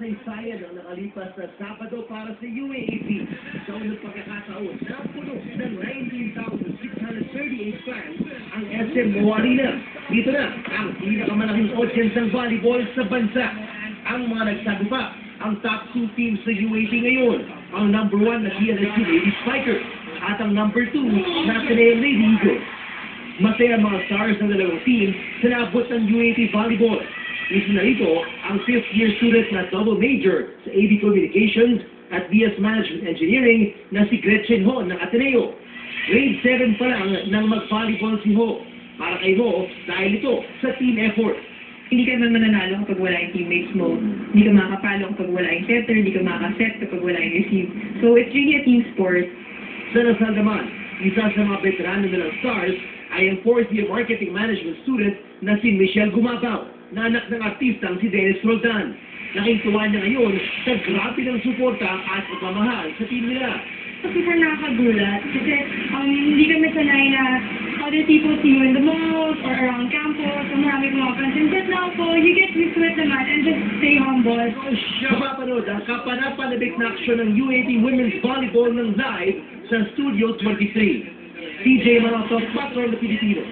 kasaysayan ang nakalipas na Sabado para sa UAAP. Sa unang pagkakataon, napuno ng 19,638 fans ang SM Mo Arena. Dito na ang pinakamalaking audience ng volleyball sa bansa. Ang mga nagsagupa, ang top 2 teams sa UAAP ngayon, ang number 1 na CLSU Lady Spikers at ang number 2 na Ateneo Lady Eagles. Masaya ang mga stars ng dalawang team sa naabot ng UAAP Volleyball. Isa na rito ang 5th year student na double major sa AV Communications at BS Management Engineering na si Gretchen Ho ng Ateneo. Grade 7 pa lang nang mag-volleyball si Ho. Para kay Ho, dahil ito sa team effort. Hindi ka naman mananalo kapag wala yung teammates mo. Hindi ka makakapalo kapag wala yung setter. Hindi ka makakaset kapag wala yung receive. So it's really a team sport. Sa Lasal naman, isa sa mga veterano ng stars ay ang 4th year marketing management student na si Michelle Gumabaw, na anak ng artistang si Dennis Roldan. Laking tuwa niya ngayon sa grabe ng suporta at pagmamahal sa team nila. Super nakakagulat kasi hindi kami sanay na other people see you in the malls or around campus or marami mga friends. And just now po, you get used to it naman and just stay humble. Siya mapanood ang kapanapanabik na aksyon ng UAAP Women's Volleyball ng live sa Studio 23. TJ Marato, Patrol na Pilipino.